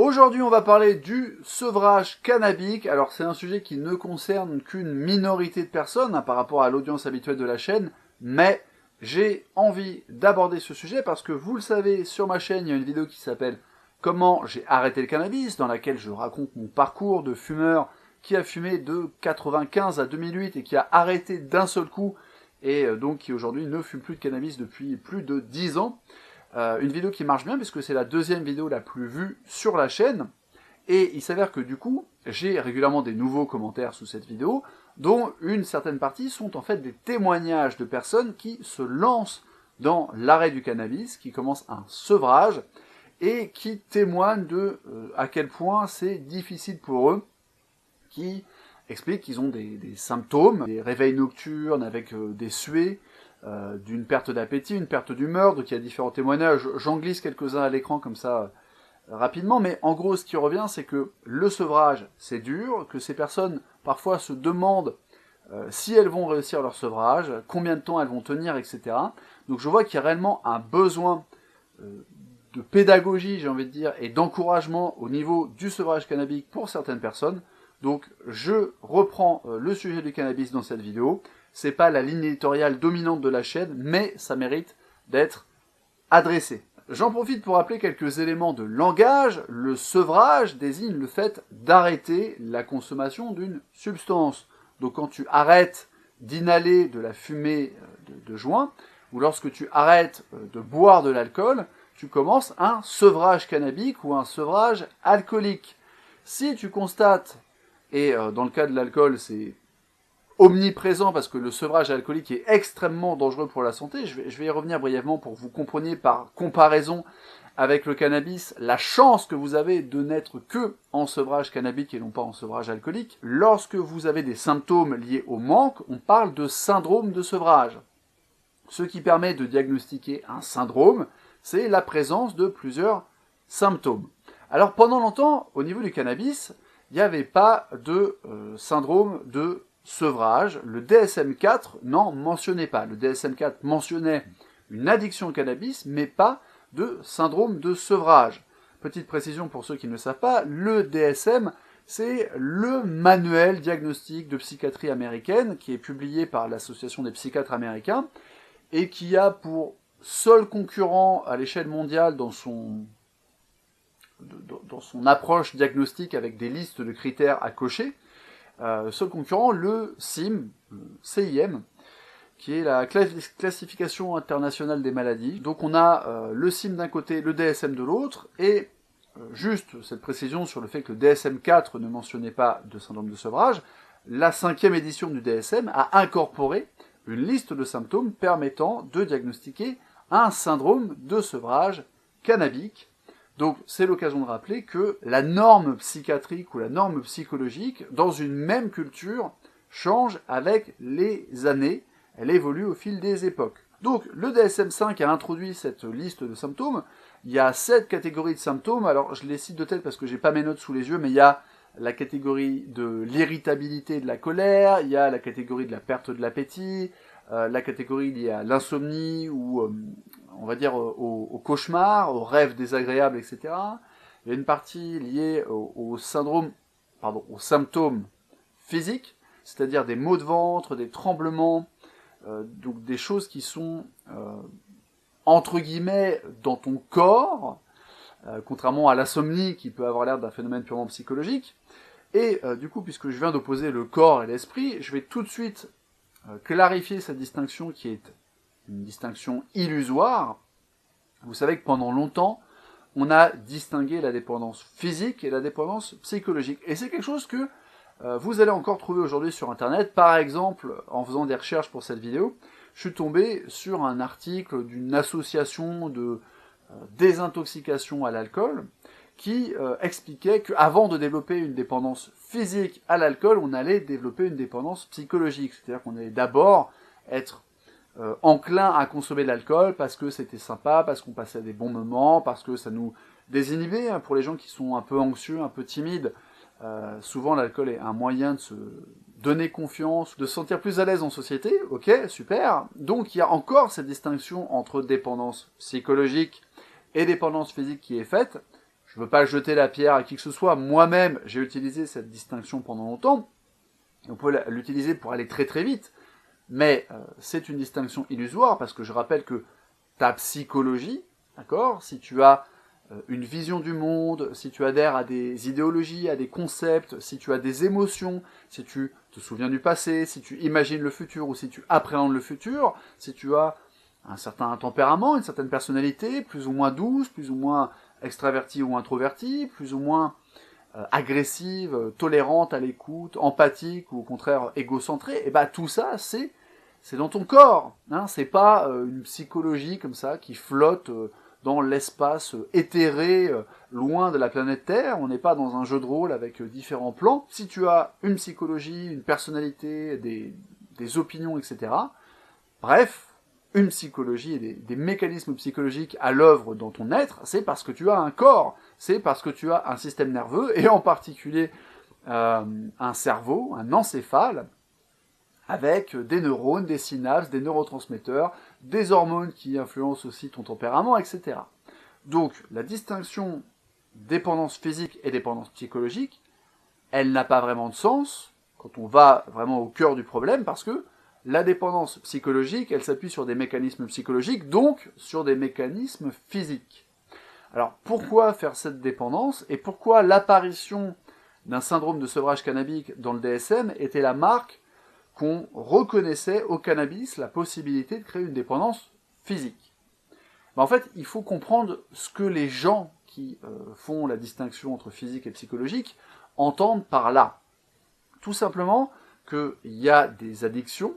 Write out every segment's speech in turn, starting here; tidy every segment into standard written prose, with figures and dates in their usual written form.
Aujourd'hui, on va parler du sevrage cannabique. Alors, c'est un sujet qui ne concerne qu'une minorité de personnes par rapport à l'audience habituelle de la chaîne, mais j'ai envie d'aborder ce sujet parce que vous le savez, sur ma chaîne, il y a une vidéo qui s'appelle « Comment j'ai arrêté le cannabis » dans laquelle je raconte mon parcours de fumeur qui a fumé de 95 à 2008 et qui a arrêté d'un seul coup et donc qui aujourd'hui ne fume plus de cannabis depuis plus de 10 ans. Une vidéo qui marche bien puisque c'est la deuxième vidéo la plus vue sur la chaîne, et il s'avère que du coup, j'ai régulièrement des nouveaux commentaires sous cette vidéo, dont une certaine partie sont en fait des témoignages de personnes qui se lancent dans l'arrêt du cannabis, qui commencent un sevrage, et qui témoignent de à quel point c'est difficile pour eux, qui expliquent qu'ils ont des symptômes, des réveils nocturnes avec des suées, d'une perte d'appétit, une perte d'humeur, donc il y a différents témoignages, j'en glisse quelques-uns à l'écran comme ça rapidement, mais en gros ce qui revient c'est que le sevrage c'est dur, que ces personnes parfois se demandent si elles vont réussir leur sevrage, combien de temps elles vont tenir, etc. Donc je vois qu'il y a réellement un besoin de pédagogie, j'ai envie de dire, et d'encouragement au niveau du sevrage cannabique pour certaines personnes. Donc je reprends le sujet du cannabis dans cette vidéo. C'est pas la ligne éditoriale dominante de la chaîne, mais ça mérite d'être adressé. J'en profite pour rappeler quelques éléments de langage. Le sevrage désigne le fait d'arrêter la consommation d'une substance. Donc quand tu arrêtes d'inhaler de la fumée de joint, ou lorsque tu arrêtes de boire de l'alcool, tu commences un sevrage cannabique ou un sevrage alcoolique. Si tu constates, et dans le cas de l'alcool c'est omniprésent parce que le sevrage alcoolique est extrêmement dangereux pour la santé. Je vais y revenir brièvement pour que vous compreniez par comparaison avec le cannabis la chance que vous avez de n'être que en sevrage cannabique et non pas en sevrage alcoolique. Lorsque vous avez des symptômes liés au manque, on parle de syndrome de sevrage. Ce qui permet de diagnostiquer un syndrome, c'est la présence de plusieurs symptômes. Alors pendant longtemps, au niveau du cannabis, il n'y avait pas de syndrome de sevrage. Le DSM-4 n'en mentionnait pas. Le DSM-4 mentionnait une addiction au cannabis, mais pas de syndrome de sevrage. Petite précision pour ceux qui ne le savent pas, le DSM, c'est le manuel diagnostique de psychiatrie américaine qui est publié par l'Association des psychiatres américains et qui a pour seul concurrent à l'échelle mondiale dans son approche diagnostique avec des listes de critères à cocher, seul concurrent, le CIM, CIM, qui est la classification internationale des maladies. Donc on a le CIM d'un côté, le DSM de l'autre, et juste cette précision sur le fait que le DSM-4 ne mentionnait pas de syndrome de sevrage, la 5e édition du DSM a incorporé une liste de symptômes permettant de diagnostiquer un syndrome de sevrage cannabique. Donc c'est l'occasion de rappeler que la norme psychiatrique ou la norme psychologique, dans une même culture, change avec les années, elle évolue au fil des époques. Donc le DSM-5 a introduit cette liste de symptômes, il y a 7 catégories de symptômes, alors je les cite de tête parce que j'ai pas mes notes sous les yeux, mais il y a la catégorie de l'irritabilité et de la colère, il y a la catégorie de la perte de l'appétit, la catégorie liée à l'insomnie ou on va dire au cauchemar, aux rêves désagréables, etc. Il y a une partie liée au symptômes physiques, c'est-à-dire des maux de ventre, des tremblements, donc des choses qui sont entre guillemets dans ton corps, contrairement à l'insomnie qui peut avoir l'air d'un phénomène purement psychologique. Et du coup, puisque je viens d'opposer le corps et l'esprit, je vais tout de suite clarifier cette distinction qui est une distinction illusoire. Vous savez que pendant longtemps, on a distingué la dépendance physique et la dépendance psychologique. Et c'est quelque chose que vous allez encore trouver aujourd'hui sur Internet. Par exemple, en faisant des recherches pour cette vidéo, je suis tombé sur un article d'une association de désintoxication à l'alcool qui expliquait qu'avant de développer une dépendance physique à l'alcool, on allait développer une dépendance psychologique. C'est-à-dire qu'on allait d'abord être enclin à consommer de l'alcool parce que c'était sympa, parce qu'on passait des bons moments, parce que ça nous désinhibait. Pour les gens qui sont un peu anxieux, un peu timides, souvent l'alcool est un moyen de se donner confiance, de se sentir plus à l'aise en société. Ok, super. Donc il y a encore cette distinction entre dépendance psychologique et dépendance physique qui est faite. je veux pas jeter la pierre à qui que ce soit. Moi-même, j'ai utilisé cette distinction pendant longtemps. On peut l'utiliser pour aller très très vite. Mais c'est une distinction illusoire parce que je rappelle que ta psychologie, d'accord, si tu as une vision du monde, si tu adhères à des idéologies, à des concepts, si tu as des émotions, si tu te souviens du passé, si tu imagines le futur ou si tu appréhendes le futur, si tu as un certain tempérament, une certaine personnalité, plus ou moins douce, plus ou moins extravertie ou introvertie, plus ou moins agressive, tolérante à l'écoute, empathique ou au contraire égocentrée, et bah tout ça c'est dans ton corps, hein, c'est pas une psychologie comme ça qui flotte dans l'espace éthéré, loin de la planète Terre. On n'est pas dans un jeu de rôle avec différents plans. Si tu as une psychologie, une personnalité, des opinions, etc., bref, une psychologie et des mécanismes psychologiques à l'œuvre dans ton être, c'est parce que tu as un corps, c'est parce que tu as un système nerveux, et en particulier un cerveau, un encéphale, avec des neurones, des synapses, des neurotransmetteurs, des hormones qui influencent aussi ton tempérament, etc. Donc, la distinction dépendance physique et dépendance psychologique, elle n'a pas vraiment de sens quand on va vraiment au cœur du problème, parce que la dépendance psychologique, elle s'appuie sur des mécanismes psychologiques, donc sur des mécanismes physiques. Alors, pourquoi faire cette dépendance, et pourquoi l'apparition d'un syndrome de sevrage cannabique dans le DSM était la marque qu'on reconnaissait au cannabis la possibilité de créer une dépendance physique. Mais en fait, il faut comprendre ce que les gens qui font la distinction entre physique et psychologique entendent par là. Tout simplement qu'il y a des addictions,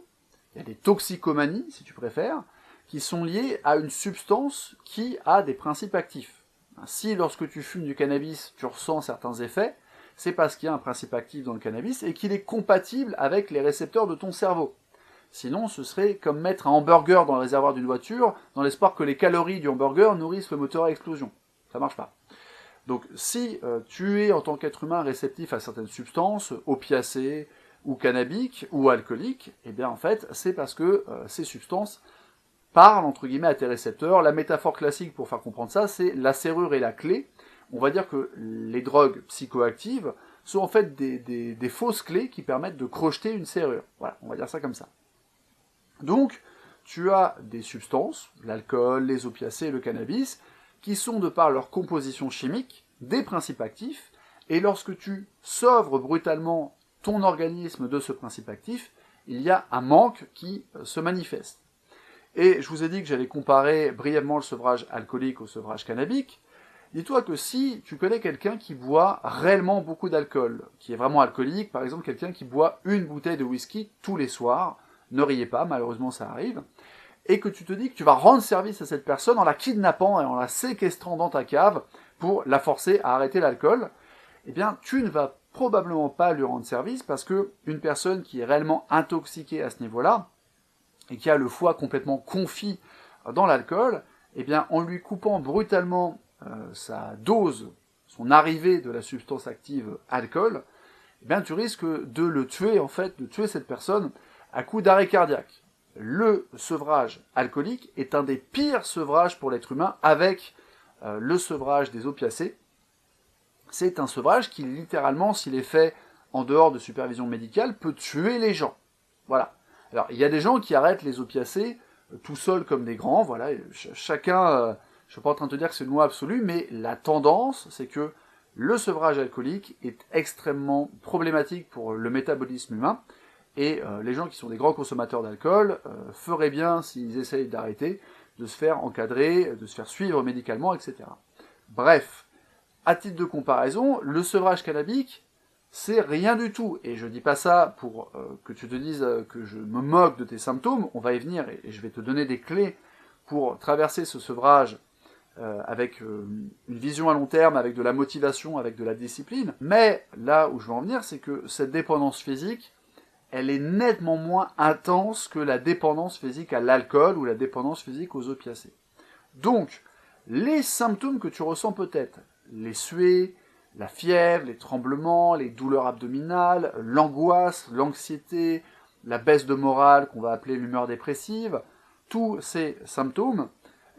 il y a des toxicomanies, si tu préfères, qui sont liées à une substance qui a des principes actifs. Si lorsque tu fumes du cannabis, tu ressens certains effets, c'est parce qu'il y a un principe actif dans le cannabis et qu'il est compatible avec les récepteurs de ton cerveau. Sinon, ce serait comme mettre un hamburger dans le réservoir d'une voiture, dans l'espoir que les calories du hamburger nourrissent le moteur à explosion. Ça marche pas. Donc, si tu es en tant qu'être humain réceptif à certaines substances, opiacées, ou cannabiques, ou alcooliques, eh bien en fait, c'est parce que ces substances parlent, entre guillemets, à tes récepteurs. La métaphore classique pour faire comprendre ça, c'est la serrure et la clé. On va dire que les drogues psychoactives sont en fait des fausses clés qui permettent de crocheter une serrure. Voilà, on va dire ça comme ça. Donc, tu as des substances, l'alcool, les opiacés, le cannabis, qui sont, de par leur composition chimique, des principes actifs, et lorsque tu s'ouvres brutalement ton organisme de ce principe actif, il y a un manque qui se manifeste. Et je vous ai dit que j'allais comparer brièvement le sevrage alcoolique au sevrage cannabique. Dis-toi que si tu connais quelqu'un qui boit réellement beaucoup d'alcool, qui est vraiment alcoolique, par exemple quelqu'un qui boit une bouteille de whisky tous les soirs, ne riez pas, malheureusement ça arrive, et que tu te dis que tu vas rendre service à cette personne en la kidnappant et en la séquestrant dans ta cave pour la forcer à arrêter l'alcool, eh bien tu ne vas probablement pas lui rendre service parce que une personne qui est réellement intoxiquée à ce niveau-là, et qui a le foie complètement confit dans l'alcool, eh bien en lui coupant brutalement sa dose, son arrivée de la substance active alcool, eh bien tu risques de le tuer, en fait, de tuer cette personne à coup d'arrêt cardiaque. Le sevrage alcoolique est un des pires sevrages pour l'être humain, avec le sevrage des opiacés. C'est un sevrage qui, littéralement, s'il est fait en dehors de supervision médicale, peut tuer les gens. Voilà. Alors, il y a des gens qui arrêtent les opiacés tout seuls comme des grands, voilà, chacun, je suis pas en train de te dire que c'est une loi absolue, mais la tendance, c'est que le sevrage alcoolique est extrêmement problématique pour le métabolisme humain, et les gens qui sont des grands consommateurs d'alcool feraient bien, s'ils essayent d'arrêter, de se faire encadrer, de se faire suivre médicalement, etc. Bref, à titre de comparaison, le sevrage cannabique, c'est rien du tout. Et je dis pas ça pour que tu te dises que je me moque de tes symptômes, on va y venir, et je vais te donner des clés pour traverser ce sevrage avec une vision à long terme, avec de la motivation, avec de la discipline. Mais là où je veux en venir, c'est que cette dépendance physique, elle est nettement moins intense que la dépendance physique à l'alcool ou la dépendance physique aux opiacés. Donc, les symptômes que tu ressens peut-être, les suées, la fièvre, les tremblements, les douleurs abdominales, l'angoisse, l'anxiété, la baisse de morale qu'on va appeler l'humeur dépressive, tous ces symptômes,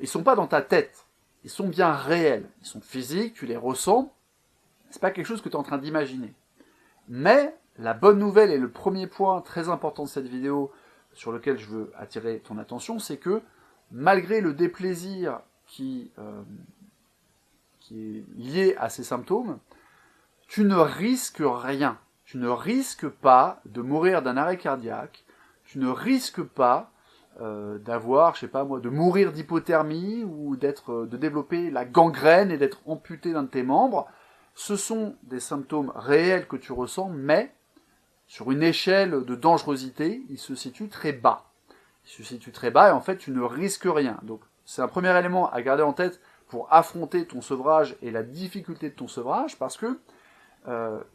ils sont pas dans ta tête. ils sont bien réels. Ils sont physiques, tu les ressens. C'est pas quelque chose que tu es en train d'imaginer. Mais la bonne nouvelle et le premier point très important de cette vidéo sur lequel je veux attirer ton attention, c'est que malgré le déplaisir qui est lié à ces symptômes, tu ne risques rien. Tu ne risques pas de mourir d'un arrêt cardiaque, tu ne risques pas d'avoir, je sais pas moi, de mourir d'hypothermie ou de développer la gangrène et d'être amputé d'un de tes membres. Ce sont des symptômes réels que tu ressens, mais sur une échelle de dangerosité, ils se situent très bas. Ils se situent très bas et en fait, tu ne risques rien. Donc, c'est un premier élément à garder en tête pour affronter ton sevrage et la difficulté de ton sevrage, parce que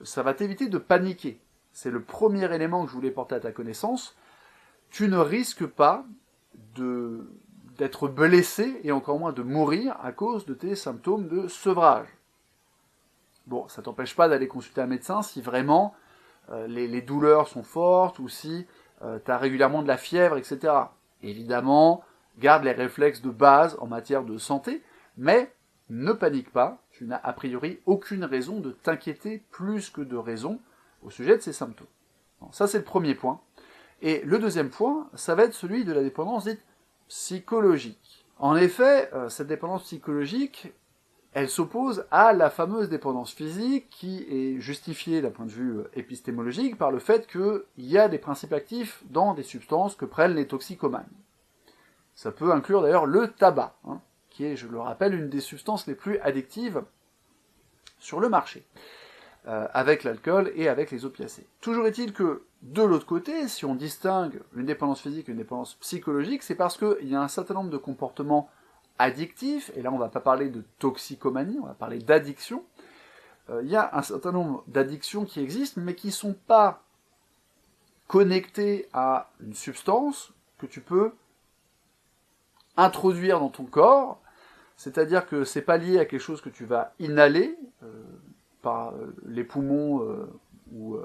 ça va t'éviter de paniquer. C'est le premier élément que je voulais porter à ta connaissance. Tu ne risques pas d'être blessé et encore moins de mourir à cause de tes symptômes de sevrage. Bon, ça t'empêche pas d'aller consulter un médecin si vraiment les douleurs sont fortes ou si tu as régulièrement de la fièvre, etc. Évidemment, garde les réflexes de base en matière de santé, mais ne panique pas, tu n'as a priori aucune raison de t'inquiéter plus que de raison au sujet de ces symptômes. Bon, ça c'est le premier point. Et le deuxième point, ça va être celui de la dépendance dite psychologique. En effet, cette dépendance psychologique, elle s'oppose à la fameuse dépendance physique qui est justifiée d'un point de vue épistémologique par le fait qu'il y a des principes actifs dans des substances que prennent les toxicomanes. Ça peut inclure d'ailleurs le tabac, qui est, je le rappelle, une des substances les plus addictives sur le marché, avec l'alcool et avec les opiacés. Toujours est-il que, de l'autre côté, si on distingue une dépendance physique et une dépendance psychologique, c'est parce qu'il y a un certain nombre de comportements addictifs, et là on va pas parler de toxicomanie, on va parler d'addiction. Il y a un certain nombre d'addictions qui existent, mais qui ne sont pas connectées à une substance que tu peux introduire dans ton corps, c'est-à-dire que c'est pas lié à quelque chose que tu vas inhaler par les poumons ou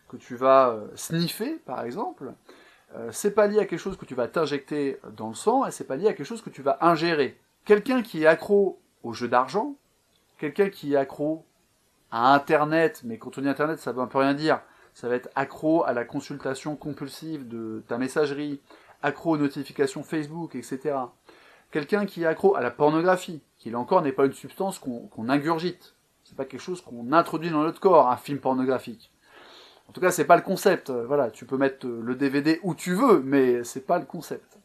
que tu vas sniffer, par exemple. C'est pas lié à quelque chose que tu vas t'injecter dans le sang, et c'est pas lié à quelque chose que tu vas ingérer. Quelqu'un qui est accro aux jeux d'argent, quelqu'un qui est accro à Internet, mais quand on dit Internet, ça veut un peu rien dire, ça va être accro à la consultation compulsive de ta messagerie, accro aux notifications Facebook, etc. Quelqu'un qui est accro à la pornographie, qui là encore n'est pas une substance qu'on ingurgite, c'est pas quelque chose qu'on introduit dans notre corps, un film pornographique. En tout cas, c'est pas le concept. Voilà, tu peux mettre le DVD où tu veux, mais c'est pas le concept.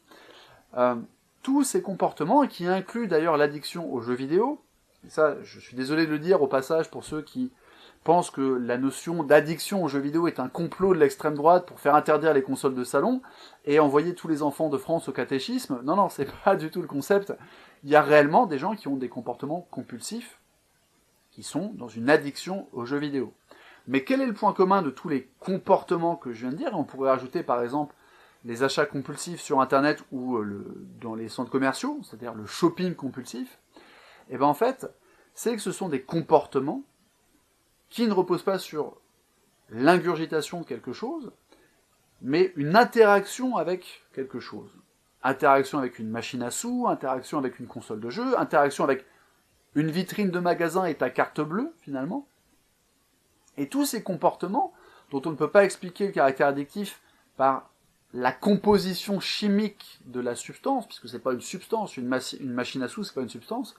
Tous ces comportements, qui incluent d'ailleurs l'addiction aux jeux vidéo, et ça, je suis désolé de le dire au passage pour ceux qui pensent que la notion d'addiction aux jeux vidéo est un complot de l'extrême droite pour faire interdire les consoles de salon et envoyer tous les enfants de France au catéchisme. Non, non, c'est pas du tout le concept. Il y a réellement des gens qui ont des comportements compulsifs, qui sont dans une addiction aux jeux vidéo. Mais quel est le point commun de tous les comportements que je viens de dire? On pourrait ajouter par exemple les achats compulsifs sur Internet ou dans les centres commerciaux, c'est-à-dire le shopping compulsif. Et bien en fait, c'est que ce sont des comportements qui ne reposent pas sur l'ingurgitation de quelque chose, mais une interaction avec quelque chose. Interaction avec une machine à sous, interaction avec une console de jeu, interaction avec une vitrine de magasin et ta carte bleue, finalement. Et tous ces comportements, dont on ne peut pas expliquer le caractère addictif par la composition chimique de la substance, puisque c'est pas une substance, une machine à sous, c'est pas une substance,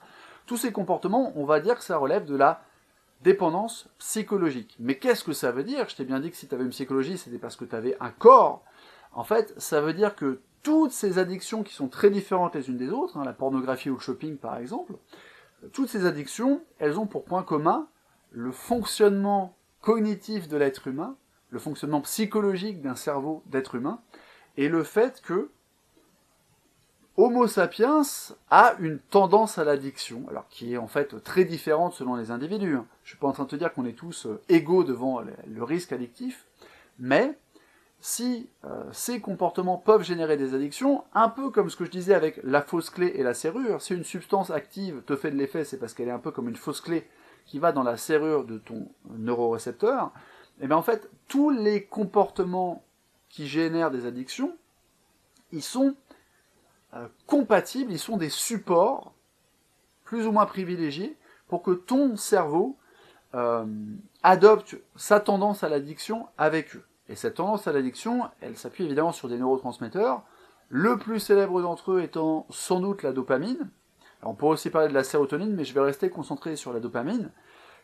tous ces comportements, on va dire que ça relève de la dépendance psychologique. Mais qu'est-ce que ça veut dire? Je t'ai bien dit que si tu avais une psychologie, c'était parce que tu avais un corps. En fait, ça veut dire que toutes ces addictions qui sont très différentes les unes des autres, la pornographie ou le shopping par exemple, toutes ces addictions, elles ont pour point commun le fonctionnement cognitif de l'être humain, le fonctionnement psychologique d'un cerveau d'être humain, et le fait que Homo sapiens a une tendance à l'addiction, alors qui est en fait très différente selon les individus. Je suis pas en train de te dire qu'on est tous égaux devant le risque addictif, mais si ces comportements peuvent générer des addictions, un peu comme ce que je disais avec la fausse clé et la serrure, si une substance active te fait de l'effet, c'est parce qu'elle est un peu comme une fausse clé qui va dans la serrure de ton neurorécepteur, et bien en fait, tous les comportements qui génèrent des addictions, ils sont compatibles, ils sont des supports plus ou moins privilégiés pour que ton cerveau adopte sa tendance à l'addiction avec eux. Et cette tendance à l'addiction, elle s'appuie évidemment sur des neurotransmetteurs, le plus célèbre d'entre eux étant sans doute la dopamine. Alors on pourrait aussi parler de la sérotonine, mais je vais rester concentré sur la dopamine,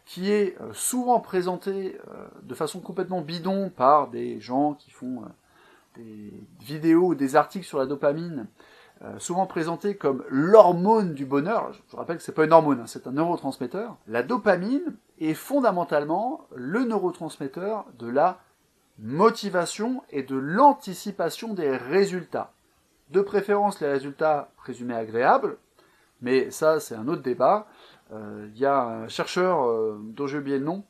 qui est souvent présentée de façon complètement bidon par des gens qui font des vidéos ou des articles sur la dopamine, souvent présentée comme l'hormone du bonheur. Je rappelle que c'est pas une hormone, hein, c'est un neurotransmetteur. La dopamine est fondamentalement le neurotransmetteur de la motivation et de l'anticipation des résultats. De préférence les résultats présumés agréables, mais ça c'est un autre débat. Y a un chercheur dont j'ai oublié le nom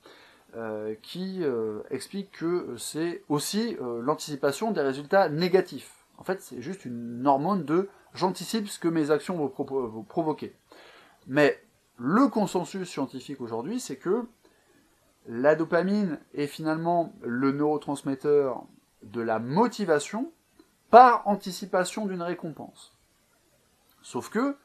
qui explique que c'est aussi l'anticipation des résultats négatifs. En fait, c'est juste une hormone de j'anticipe ce que mes actions vont provoquer. Mais le consensus scientifique aujourd'hui, c'est que la dopamine est finalement le neurotransmetteur de la motivation par anticipation d'une récompense. Sauf que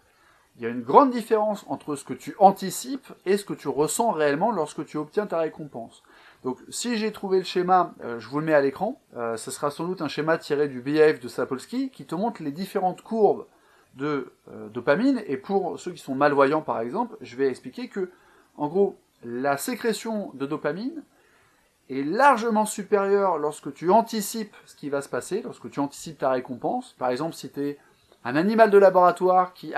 il y a une grande différence entre ce que tu anticipes et ce que tu ressens réellement lorsque tu obtiens ta récompense. Donc si j'ai trouvé le schéma, je vous le mets à l'écran, ce sera sans doute un schéma tiré du Behave de Sapolsky qui te montre les différentes courbes de dopamine, et pour ceux qui sont malvoyants par exemple, je vais expliquer que, en gros, la sécrétion de dopamine est largement supérieure lorsque tu anticipes ce qui va se passer, lorsque tu anticipes ta récompense. Par exemple, si tu es un animal de laboratoire qui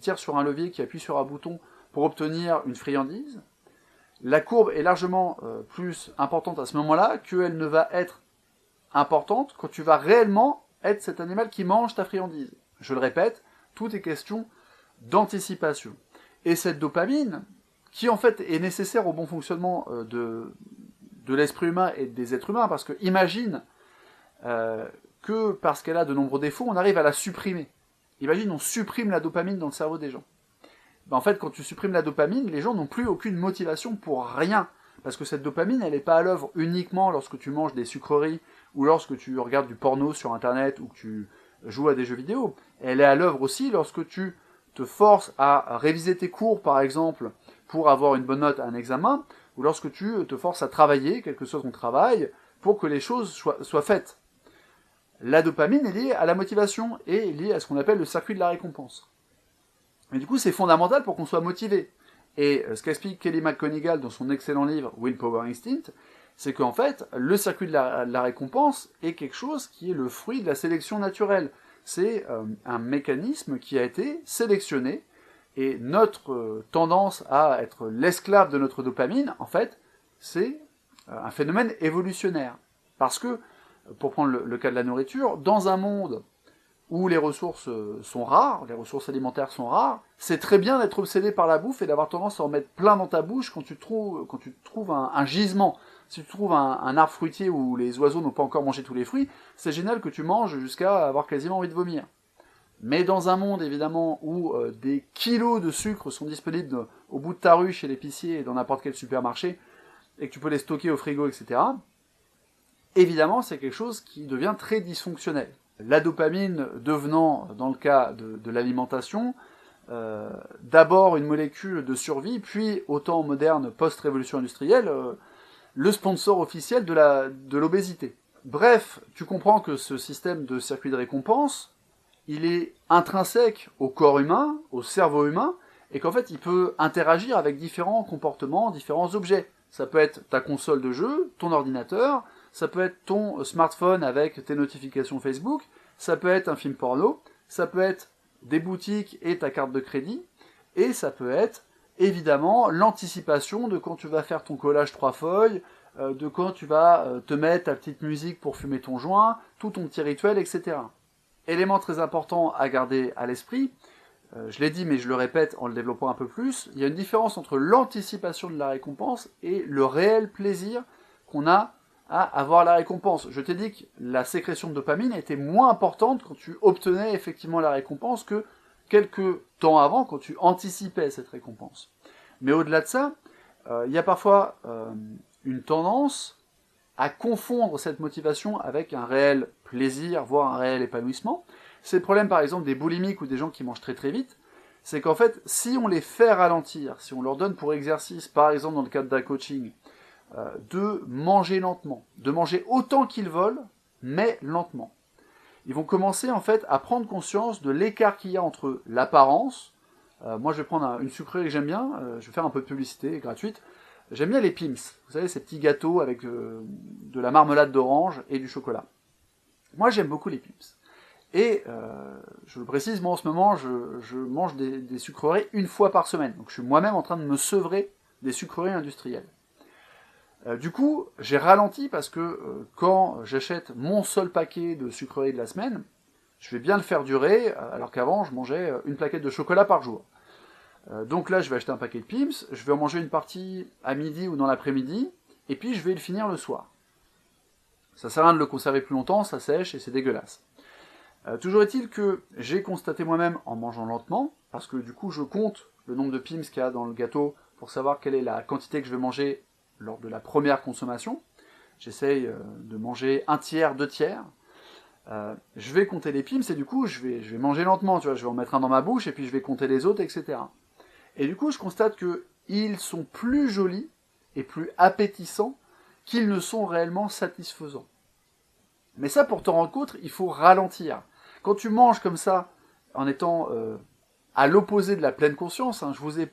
tire sur un levier, qui appuie sur un bouton pour obtenir une friandise, la courbe est largement plus importante à ce moment-là qu'elle ne va être importante quand tu vas réellement être cet animal qui mange ta friandise. Je le répète, tout est question d'anticipation. Et cette dopamine, qui en fait est nécessaire au bon fonctionnement de l'esprit humain et des êtres humains, parce que imagine que parce qu'elle a de nombreux défauts, on arrive à la supprimer. Imagine, on supprime la dopamine dans le cerveau des gens. Ben en fait, quand tu supprimes la dopamine, les gens n'ont plus aucune motivation pour rien. Parce que cette dopamine, elle n'est pas à l'œuvre uniquement lorsque tu manges des sucreries, ou lorsque tu regardes du porno sur Internet, ou que tu joues à des jeux vidéo. Elle est à l'œuvre aussi lorsque tu te forces à réviser tes cours, par exemple, pour avoir une bonne note à un examen, ou lorsque tu te forces à travailler, quel que soit ton travail, pour que les choses soient faites. La dopamine est liée à la motivation et est liée à ce qu'on appelle le circuit de la récompense. Et du coup, c'est fondamental pour qu'on soit motivé. Et ce qu'explique Kelly McGonigal dans son excellent livre Willpower Instinct, c'est qu'en fait, le circuit de la récompense est quelque chose qui est le fruit de la sélection naturelle. C'est un mécanisme qui a été sélectionné, et notre tendance à être l'esclave de notre dopamine, en fait, c'est un phénomène évolutionnaire. Parce que, pour prendre le cas de la nourriture, dans un monde où les ressources sont rares, les ressources alimentaires sont rares, c'est très bien d'être obsédé par la bouffe et d'avoir tendance à en mettre plein dans ta bouche quand tu trouves un gisement. Si tu trouves un arbre fruitier où les oiseaux n'ont pas encore mangé tous les fruits, c'est génial que tu manges jusqu'à avoir quasiment envie de vomir. Mais dans un monde, évidemment, où des kilos de sucre sont disponibles au bout de ta rue, chez l'épicier et dans n'importe quel supermarché, et que tu peux les stocker au frigo, etc., évidemment, c'est quelque chose qui devient très dysfonctionnel. La dopamine devenant, dans le cas de l'alimentation, d'abord une molécule de survie, puis, au temps moderne, post-révolution industrielle, le sponsor officiel de l'obésité. Bref, tu comprends que ce système de circuit de récompense, il est intrinsèque au corps humain, au cerveau humain, et qu'en fait, il peut interagir avec différents comportements, différents objets. Ça peut être ta console de jeu, ton ordinateur, ça peut être ton smartphone avec tes notifications Facebook, ça peut être un film porno, ça peut être des boutiques et ta carte de crédit, et ça peut être, évidemment, l'anticipation de quand tu vas faire ton collage 3 feuilles, de quand tu vas te mettre ta petite musique pour fumer ton joint, tout ton petit rituel, etc. Élément très important à garder à l'esprit, je l'ai dit mais je le répète en le développant un peu plus, il y a une différence entre l'anticipation de la récompense et le réel plaisir qu'on a à avoir la récompense. Je t'ai dit que la sécrétion de dopamine était moins importante quand tu obtenais effectivement la récompense que quelques temps avant quand tu anticipais cette récompense. Mais au-delà de ça, il y a parfois une tendance à confondre cette motivation avec un réel plaisir, voire un réel épanouissement. C'est le problème par exemple des boulimiques ou des gens qui mangent très très vite, c'est qu'en fait, si on les fait ralentir, si on leur donne pour exercice, par exemple dans le cadre d'un coaching, de manger lentement, de manger autant qu'ils veulent, mais lentement, ils vont commencer en fait à prendre conscience de l'écart qu'il y a entre l'apparence. Moi, je vais prendre une sucrerie que j'aime bien, je vais faire un peu de publicité gratuite. J'aime bien les Pims, vous savez, ces petits gâteaux avec de la marmelade d'orange et du chocolat. Moi, j'aime beaucoup les Pims. Et je le précise, moi en ce moment, je mange des sucreries une fois par semaine. Donc je suis moi-même en train de me sevrer des sucreries industrielles. Du coup, j'ai ralenti parce que quand j'achète mon seul paquet de sucreries de la semaine, je vais bien le faire durer, alors qu'avant, je mangeais une plaquette de chocolat par jour. Donc là, je vais acheter un paquet de Pims, je vais en manger une partie à midi ou dans l'après-midi, et puis je vais le finir le soir. Ça sert à rien de le conserver plus longtemps, ça sèche et c'est dégueulasse. Toujours est-il que j'ai constaté moi-même en mangeant lentement, parce que du coup je compte le nombre de Pims qu'il y a dans le gâteau pour savoir quelle est la quantité que je vais manger lors de la première consommation. J'essaye de manger un tiers, 2 tiers. Je vais compter les Pims et du coup je vais manger lentement, tu vois, je vais en mettre un dans ma bouche et puis je vais compter les autres, etc. Et du coup je constate qu'ils sont plus jolis et plus appétissants qu'ils ne sont réellement satisfaisants. Mais ça, pour t'en rendre compte, il faut ralentir. Quand tu manges comme ça, en étant à l'opposé de la pleine conscience, je vous ai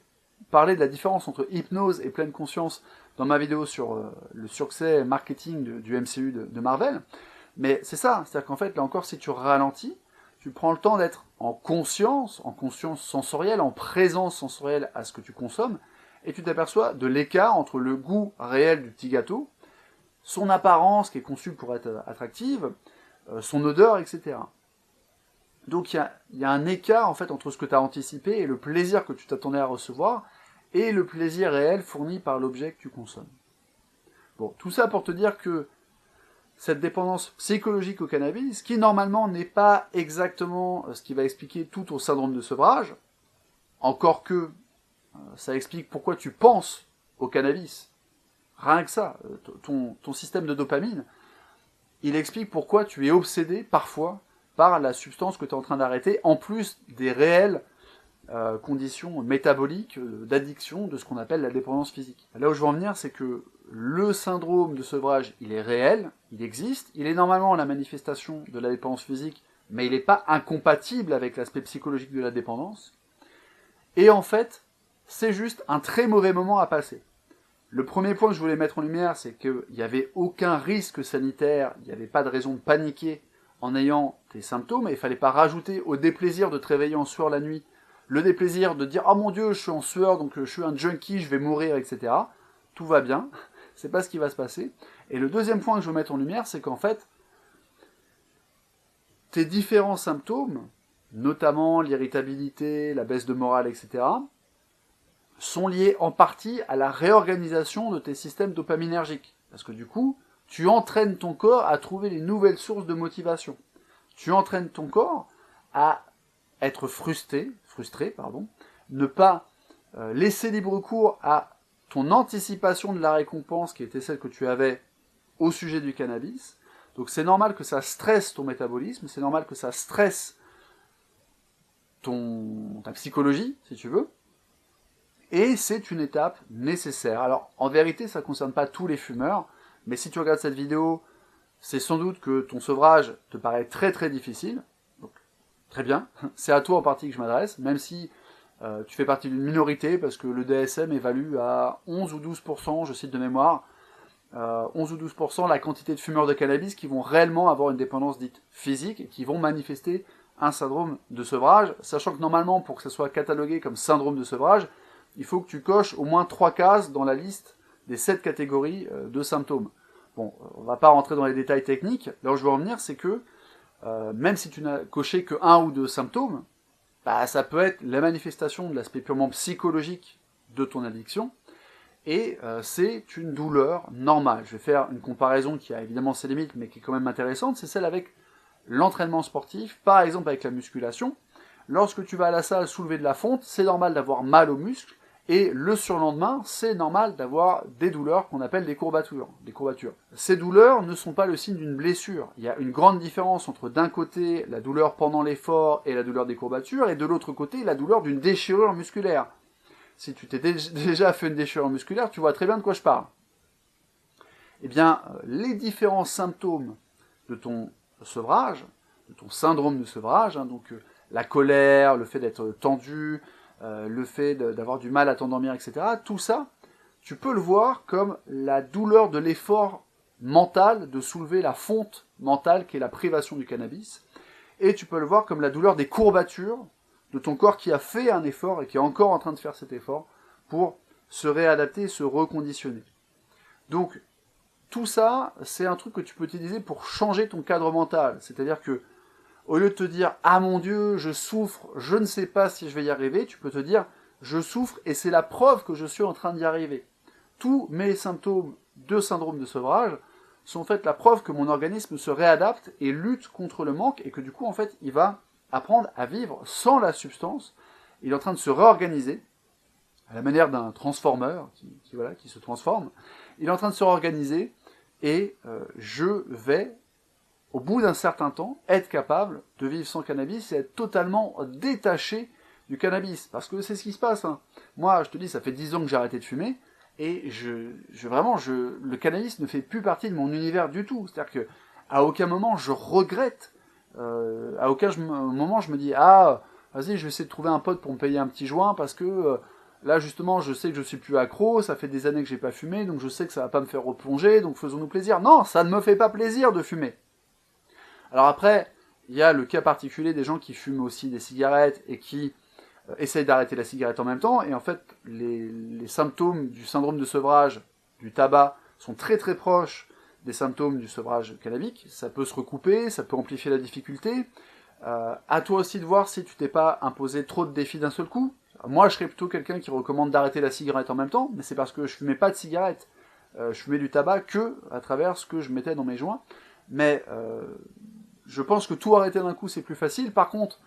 parlé de la différence entre hypnose et pleine conscience dans ma vidéo sur le succès marketing du MCU de Marvel, mais c'est ça, c'est-à-dire qu'en fait, là encore, si tu ralentis, tu prends le temps d'être en conscience sensorielle, en présence sensorielle à ce que tu consommes, et tu t'aperçois de l'écart entre le goût réel du petit gâteau, son apparence qui est conçue pour être attractive, son odeur, etc. Donc il y a un écart en fait entre ce que tu as anticipé et le plaisir que tu t'attendais à recevoir et le plaisir réel fourni par l'objet que tu consommes. Bon, tout ça pour te dire que cette dépendance psychologique au cannabis, qui normalement n'est pas exactement ce qui va expliquer tout ton syndrome de sevrage, encore que ça explique pourquoi tu penses au cannabis. Rien que ça, ton système de dopamine, il explique pourquoi tu es obsédé parfois par la substance que tu es en train d'arrêter, en plus des réelles conditions métaboliques d'addiction de ce qu'on appelle la dépendance physique. Là où je veux en venir, c'est que le syndrome de sevrage, il est réel, il existe, il est normalement la manifestation de la dépendance physique, mais il n'est pas incompatible avec l'aspect psychologique de la dépendance. Et en fait, c'est juste un très mauvais moment à passer. Le premier point que je voulais mettre en lumière, c'est qu'il n'y avait aucun risque sanitaire, il n'y avait pas de raison de paniquer en ayant tes symptômes, et il ne fallait pas rajouter au déplaisir de te réveiller en sueur la nuit, le déplaisir de dire « Oh mon Dieu, je suis en sueur, donc je suis un junkie, je vais mourir, etc. » Tout va bien, c'est pas ce qui va se passer. Et le deuxième point que je veux mettre en lumière, c'est qu'en fait, tes différents symptômes, notamment l'irritabilité, la baisse de morale, etc., sont liés en partie à la réorganisation de tes systèmes dopaminergiques. Parce que du coup, tu entraînes ton corps à trouver les nouvelles sources de motivation. Tu entraînes ton corps à être frustré, ne pas laisser libre cours à ton anticipation de la récompense qui était celle que tu avais au sujet du cannabis. Donc c'est normal que ça stresse ton métabolisme, c'est normal que ça stresse ta psychologie, si tu veux. Et c'est une étape nécessaire. Alors, en vérité, ça ne concerne pas tous les fumeurs, mais si tu regardes cette vidéo, c'est sans doute que ton sevrage te paraît très très difficile. Donc, très bien, c'est à toi en partie que je m'adresse, même si tu fais partie d'une minorité, parce que le DSM évalue à 11 ou 12%, je cite de mémoire, 11 ou 12% la quantité de fumeurs de cannabis qui vont réellement avoir une dépendance dite physique et qui vont manifester un syndrome de sevrage, sachant que normalement, pour que ça soit catalogué comme syndrome de sevrage, il faut que tu coches au moins 3 cases dans la liste des 7 catégories de symptômes. Bon, on ne va pas rentrer dans les détails techniques. Là où je veux en venir, c'est que même si tu n'as coché que 1 ou 2 symptômes, bah, ça peut être la manifestation de l'aspect purement psychologique de ton addiction, et c'est une douleur normale. Je vais faire une comparaison qui a évidemment ses limites, mais qui est quand même intéressante, c'est celle avec l'entraînement sportif, par exemple avec la musculation. Lorsque tu vas à la salle soulever de la fonte, c'est normal d'avoir mal aux muscles, Et le surlendemain, c'est normal d'avoir des douleurs qu'on appelle des courbatures. Ces douleurs ne sont pas le signe d'une blessure. Il y a une grande différence entre d'un côté la douleur pendant l'effort et la douleur des courbatures, et de l'autre côté la douleur d'une déchirure musculaire. Si tu t'es déjà fait une déchirure musculaire, tu vois très bien de quoi je parle. Eh bien, les différents symptômes de ton sevrage, de ton syndrome de sevrage, donc la colère, le fait d'être tendu, le fait d'avoir du mal à t'endormir, etc., tout ça, tu peux le voir comme la douleur de l'effort mental, de soulever la fonte mentale qui est la privation du cannabis, et tu peux le voir comme la douleur des courbatures de ton corps qui a fait un effort et qui est encore en train de faire cet effort pour se réadapter, se reconditionner. Donc, tout ça, c'est un truc que tu peux utiliser pour changer ton cadre mental. C'est-à-dire que, au lieu de te dire « Ah mon Dieu, je souffre, je ne sais pas si je vais y arriver », tu peux te dire « Je souffre et c'est la preuve que je suis en train d'y arriver ». Tous mes symptômes de syndrome de sevrage sont en fait la preuve que mon organisme se réadapte et lutte contre le manque et que du coup, en fait, il va apprendre à vivre sans la substance. Il est en train de se réorganiser à la manière d'un transformer qui se transforme. Il est en train de se réorganiser et je vais au bout d'un certain temps, être capable de vivre sans cannabis et être totalement détaché du cannabis. Parce que c'est ce qui se passe. Hein. Moi, je te dis, ça fait 10 ans que j'ai arrêté de fumer, et le cannabis ne fait plus partie de mon univers du tout. C'est-à-dire que à aucun moment je regrette, à aucun moment je me dis, ah, vas-y, je vais essayer de trouver un pote pour me payer un petit joint, parce que là, justement, je sais que je suis plus accro, ça fait des années que j'ai pas fumé, donc je sais que ça va pas me faire replonger, donc faisons-nous plaisir. Non, ça ne me fait pas plaisir de fumer. Alors après, il y a le cas particulier des gens qui fument aussi des cigarettes et qui essayent d'arrêter la cigarette en même temps. Et en fait, les symptômes du syndrome de sevrage du tabac sont très très proches des symptômes du sevrage cannabique. Ça peut se recouper, ça peut amplifier la difficulté. À toi aussi de voir si tu t'es pas imposé trop de défis d'un seul coup. Moi, je serais plutôt quelqu'un qui recommande d'arrêter la cigarette en même temps, mais c'est parce que je fumais pas de cigarette. Je fumais du tabac que à travers ce que je mettais dans mes joints. Mais je pense que tout arrêter d'un coup, c'est plus facile. Par contre,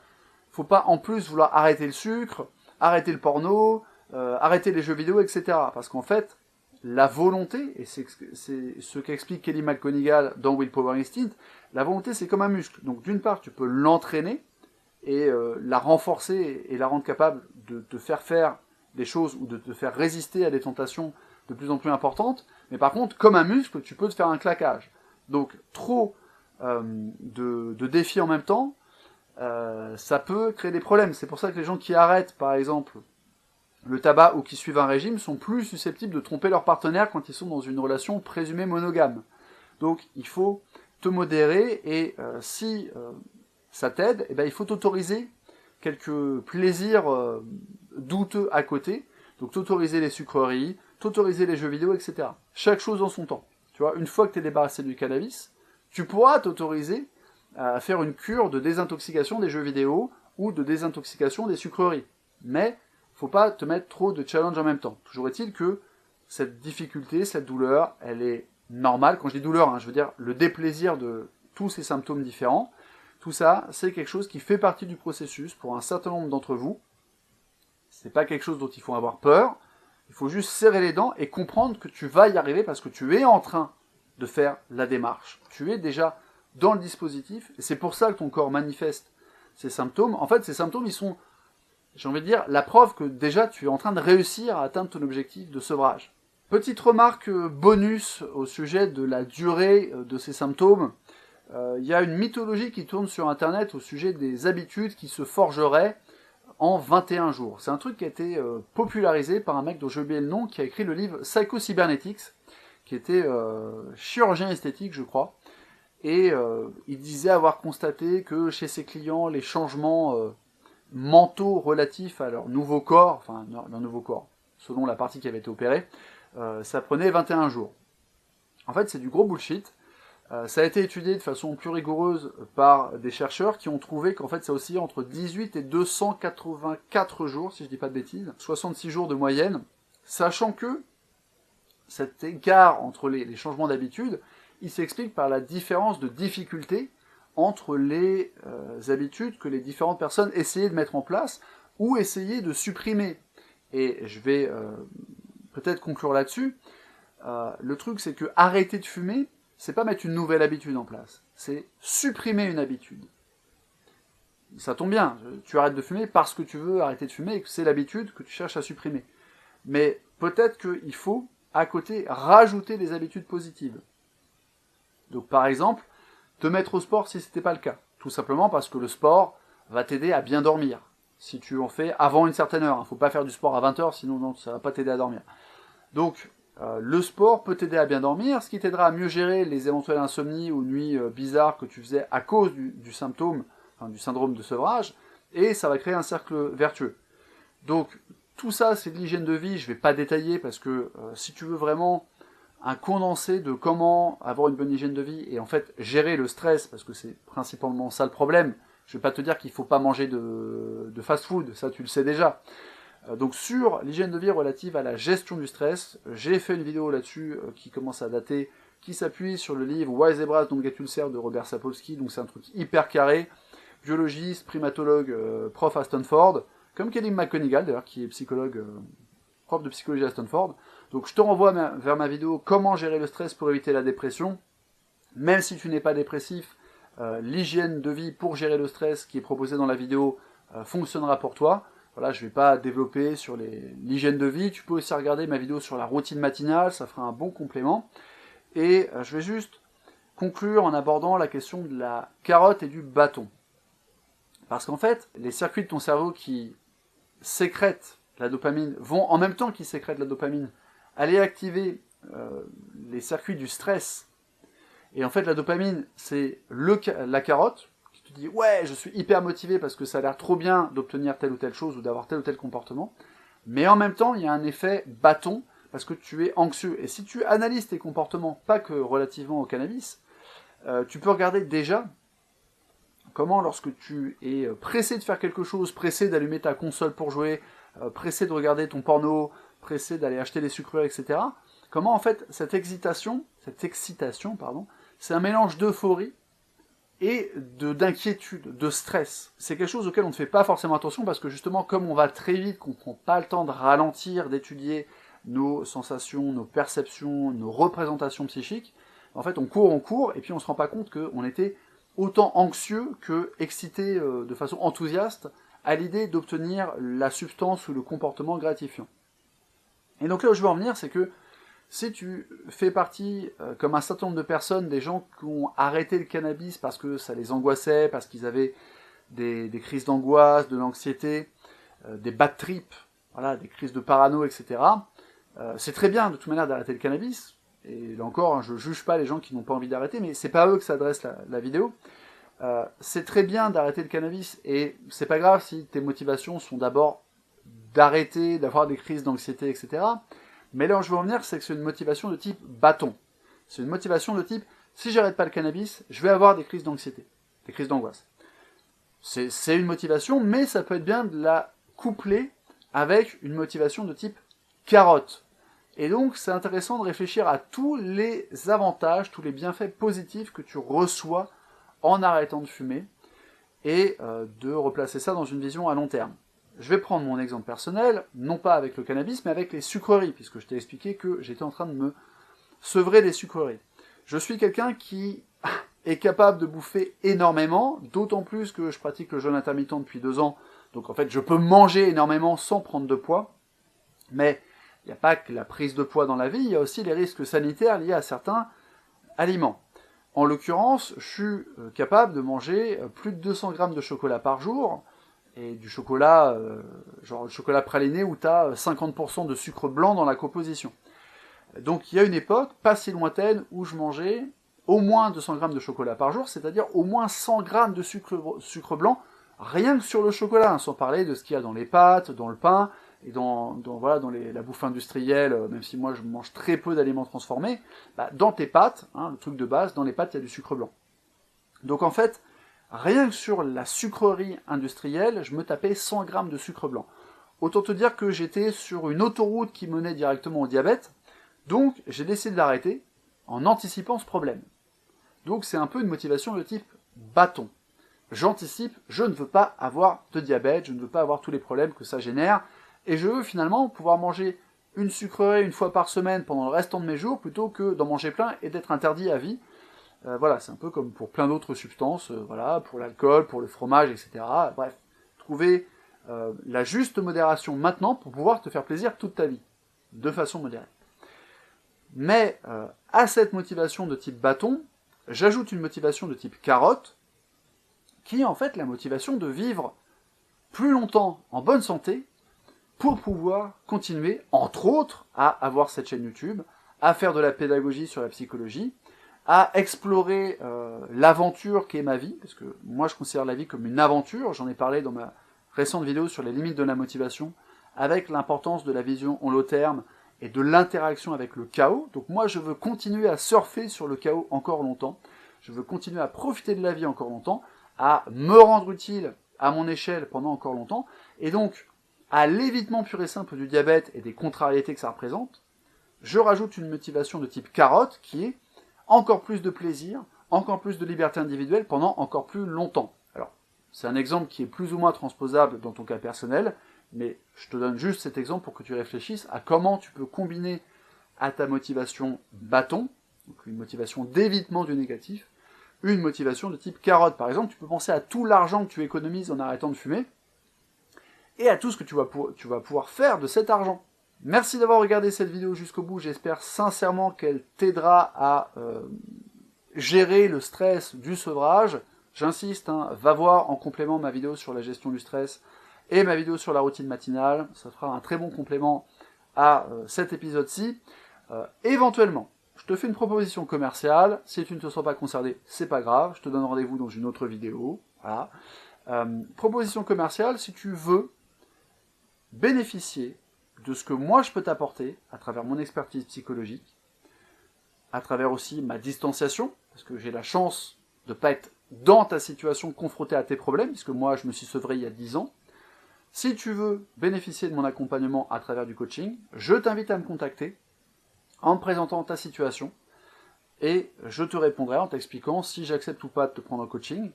faut pas en plus vouloir arrêter le sucre, arrêter le porno, arrêter les jeux vidéo, etc. Parce qu'en fait, la volonté, et c'est ce qu'explique Kelly McGonigal dans Willpower Instinct, la volonté, c'est comme un muscle. Donc d'une part, tu peux l'entraîner et la renforcer et la rendre capable de te faire des choses ou de te faire résister à des tentations de plus en plus importantes. Mais par contre, comme un muscle, tu peux te faire un claquage. Donc trop de défis en même temps, ça peut créer des problèmes. C'est pour ça que les gens qui arrêtent, par exemple, le tabac ou qui suivent un régime sont plus susceptibles de tromper leur partenaire quand ils sont dans une relation présumée monogame. Donc il faut te modérer et si ça t'aide, eh ben, il faut t'autoriser quelques plaisirs douteux à côté. Donc t'autoriser les sucreries, t'autoriser les jeux vidéo, etc. Chaque chose en son temps. Tu vois, une fois que tu es débarrassé du cannabis, tu pourras t'autoriser à faire une cure de désintoxication des jeux vidéo ou de désintoxication des sucreries. Mais faut pas te mettre trop de challenge en même temps. Toujours est-il que cette difficulté, cette douleur, elle est normale. Quand je dis douleur, je veux dire le déplaisir de tous ces symptômes différents. Tout ça, c'est quelque chose qui fait partie du processus pour un certain nombre d'entre vous. C'est pas quelque chose dont il faut avoir peur. Il faut juste serrer les dents et comprendre que tu vas y arriver parce que tu es en train de faire la démarche. Tu es déjà dans le dispositif, et c'est pour ça que ton corps manifeste ces symptômes. En fait, ces symptômes, ils sont, j'ai envie de dire, la preuve que déjà tu es en train de réussir à atteindre ton objectif de sevrage. Petite remarque bonus au sujet de la durée de ces symptômes. Il y a une mythologie qui tourne sur Internet au sujet des habitudes qui se forgeraient en 21 jours. C'est un truc qui a été popularisé par un mec dont j'ai oublié le nom, qui a écrit le livre Psycho-Cybernetics, qui était chirurgien esthétique, je crois. Et il disait avoir constaté que chez ses clients, les changements mentaux relatifs à leur nouveau corps, selon la partie qui avait été opérée, ça prenait 21 jours. En fait, c'est du gros bullshit. Ça a été étudié de façon plus rigoureuse par des chercheurs qui ont trouvé qu'en fait ça oscillait entre 18 et 284 jours, si je dis pas de bêtises, 66 jours de moyenne, sachant que cet écart entre les changements d'habitude, il s'explique par la différence de difficulté entre les habitudes que les différentes personnes essayaient de mettre en place ou essayaient de supprimer. et je vais peut-être conclure là-dessus, le truc c'est que arrêter de fumer, c'est pas mettre une nouvelle habitude en place, c'est supprimer une habitude. Ça tombe bien, tu arrêtes de fumer parce que tu veux arrêter de fumer et que c'est l'habitude que tu cherches à supprimer. Mais peut-être qu'il faut, à côté, rajouter des habitudes positives. Donc par exemple, te mettre au sport si ce n'était pas le cas. Tout simplement parce que le sport va t'aider à bien dormir. Si tu en fais avant une certaine heure. Il ne faut pas faire du sport à 20h, sinon non, ça ne va pas t'aider à dormir. Donc le sport peut t'aider à bien dormir, ce qui t'aidera à mieux gérer les éventuelles insomnies ou nuits bizarres que tu faisais à cause du symptôme, enfin, du syndrome de sevrage, et ça va créer un cercle vertueux. Donc tout ça c'est de l'hygiène de vie, je ne vais pas détailler parce que si tu veux vraiment un condensé de comment avoir une bonne hygiène de vie et en fait gérer le stress, parce que c'est principalement ça le problème. Je vais pas te dire qu'il faut pas manger de fast-food, ça tu le sais déjà. Donc sur l'hygiène de vie relative à la gestion du stress, j'ai fait une vidéo là-dessus qui commence à dater, qui s'appuie sur le livre Why Zebras Don't Get Ulcers de Robert Sapolsky, donc c'est un truc hyper carré, biologiste, primatologue, prof à Stanford, comme Kelly McGonigal d'ailleurs, qui est psychologue, prof de psychologie à Stanford. Donc je te renvoie vers ma vidéo Comment gérer le stress pour éviter la dépression. Même si tu n'es pas dépressif, l'hygiène de vie pour gérer le stress qui est proposée dans la vidéo fonctionnera pour toi. Voilà, je ne vais pas développer sur l'hygiène de vie. Tu peux aussi regarder ma vidéo sur la routine matinale, ça fera un bon complément. Et je vais juste conclure en abordant la question de la carotte et du bâton. Parce qu'en fait, les circuits de ton cerveau qui sécrètent la dopamine vont, en même temps qu'ils sécrètent la dopamine, aller activer les circuits du stress. Et en fait, la dopamine, c'est la carotte, qui te dit « Ouais, je suis hyper motivé parce que ça a l'air trop bien d'obtenir telle ou telle chose ou d'avoir tel ou tel comportement. » Mais en même temps, il y a un effet bâton parce que tu es anxieux. Et si tu analyses tes comportements, pas que relativement au cannabis, tu peux regarder déjà comment, lorsque tu es pressé de faire quelque chose, pressé d'allumer ta console pour jouer, pressé de regarder ton porno, pressé d'aller acheter des sucreries, etc., comment en fait cette excitation, c'est un mélange d'euphorie et d'inquiétude, de stress. C'est quelque chose auquel on ne fait pas forcément attention parce que justement, comme on va très vite, qu'on ne prend pas le temps de ralentir, d'étudier nos sensations, nos perceptions, nos représentations psychiques, en fait on court, et puis on ne se rend pas compte qu'on était autant anxieux que excité de façon enthousiaste à l'idée d'obtenir la substance ou le comportement gratifiant. Et donc là où je veux en venir, c'est que si tu fais partie, comme un certain nombre de personnes, des gens qui ont arrêté le cannabis parce que ça les angoissait, parce qu'ils avaient des crises d'angoisse, de l'anxiété, des bad trips, voilà, des crises de parano, etc., c'est très bien de toute manière d'arrêter le cannabis. Et là encore, hein, je ne juge pas les gens qui n'ont pas envie d'arrêter, mais c'est pas à eux que s'adresse la vidéo. C'est très bien d'arrêter le cannabis, et c'est pas grave si tes motivations sont d'abord d'arrêter, d'avoir des crises d'anxiété, etc., mais là où je veux en venir, c'est que c'est une motivation de type bâton. C'est une motivation de type, si j'arrête pas le cannabis, je vais avoir des crises d'anxiété, des crises d'angoisse. C'est une motivation, mais ça peut être bien de la coupler avec une motivation de type carotte. Et donc, c'est intéressant de réfléchir à tous les avantages, tous les bienfaits positifs que tu reçois en arrêtant de fumer, et de replacer ça dans une vision à long terme. Je vais prendre mon exemple personnel, non pas avec le cannabis, mais avec les sucreries, puisque je t'ai expliqué que j'étais en train de me sevrer des sucreries. Je suis quelqu'un qui est capable de bouffer énormément, d'autant plus que je pratique le jeûne intermittent depuis 2 ans, donc en fait je peux manger énormément sans prendre de poids, mais il n'y a pas que la prise de poids dans la vie, il y a aussi les risques sanitaires liés à certains aliments. En l'occurrence, je suis capable de manger plus de 200 grammes de chocolat par jour, et du chocolat, genre le chocolat praliné où tu as 50% de sucre blanc dans la composition. Donc il y a une époque, pas si lointaine, où je mangeais au moins 200 grammes de chocolat par jour, c'est-à-dire au moins 100 grammes de sucre blanc, rien que sur le chocolat, hein, sans parler de ce qu'il y a dans les pâtes, dans le pain, et dans la bouffe industrielle, même si moi je mange très peu d'aliments transformés, dans tes pâtes, hein, le truc de base, dans les pâtes il y a du sucre blanc. Donc en fait, rien que sur la sucrerie industrielle, je me tapais 100 grammes de sucre blanc. Autant te dire que j'étais sur une autoroute qui menait directement au diabète, donc j'ai décidé de l'arrêter en anticipant ce problème. Donc c'est un peu une motivation de type bâton. J'anticipe, je ne veux pas avoir de diabète, je ne veux pas avoir tous les problèmes que ça génère, et je veux finalement pouvoir manger une sucrerie une fois par semaine pendant le restant de mes jours, plutôt que d'en manger plein et d'être interdit à vie. Voilà, c'est un peu comme pour plein d'autres substances, voilà, pour l'alcool, pour le fromage, etc. Bref, trouver la juste modération maintenant pour pouvoir te faire plaisir toute ta vie, de façon modérée. Mais à cette motivation de type bâton, j'ajoute une motivation de type carotte, qui est en fait la motivation de vivre plus longtemps en bonne santé, pour pouvoir continuer, entre autres, à avoir cette chaîne YouTube, à faire de la pédagogie sur la psychologie, à explorer l'aventure qu'est ma vie, parce que moi je considère la vie comme une aventure, j'en ai parlé dans ma récente vidéo sur les limites de la motivation, avec l'importance de la vision en long terme et de l'interaction avec le chaos. Donc moi je veux continuer à surfer sur le chaos encore longtemps, je veux continuer à profiter de la vie encore longtemps, à me rendre utile à mon échelle pendant encore longtemps, et donc à l'évitement pur et simple du diabète et des contrariétés que ça représente, je rajoute une motivation de type carotte qui est encore plus de plaisir, encore plus de liberté individuelle pendant encore plus longtemps. Alors, c'est un exemple qui est plus ou moins transposable dans ton cas personnel, mais je te donne juste cet exemple pour que tu réfléchisses à comment tu peux combiner à ta motivation bâton, donc une motivation d'évitement du négatif, une motivation de type carotte. Par exemple, tu peux penser à tout l'argent que tu économises en arrêtant de fumer, et à tout ce que tu vas pouvoir faire de cet argent. Merci d'avoir regardé cette vidéo jusqu'au bout, j'espère sincèrement qu'elle t'aidera à gérer le stress du sevrage. J'insiste, va voir en complément ma vidéo sur la gestion du stress et ma vidéo sur la routine matinale, ça fera un très bon complément à cet épisode-ci. Éventuellement, je te fais une proposition commerciale, si tu ne te sens pas concerné, c'est pas grave, je te donne rendez-vous dans une autre vidéo. Voilà. Proposition commerciale, si tu veux bénéficier de ce que moi je peux t'apporter à travers mon expertise psychologique, à travers aussi ma distanciation, parce que j'ai la chance de ne pas être dans ta situation confronté à tes problèmes, puisque moi je me suis sevré il y a 10 ans. Si tu veux bénéficier de mon accompagnement à travers du coaching, je t'invite à me contacter en me présentant ta situation, et je te répondrai en t'expliquant si j'accepte ou pas de te prendre en coaching,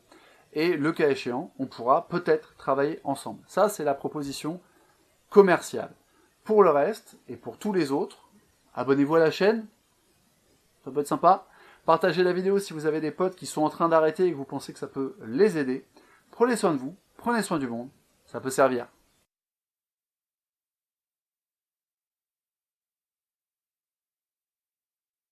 et le cas échéant, on pourra peut-être travailler ensemble. Ça, c'est la proposition commerciale. Pour le reste, et pour tous les autres, abonnez-vous à la chaîne, ça peut être sympa. Partagez la vidéo si vous avez des potes qui sont en train d'arrêter et que vous pensez que ça peut les aider. Prenez soin de vous, prenez soin du monde, ça peut servir.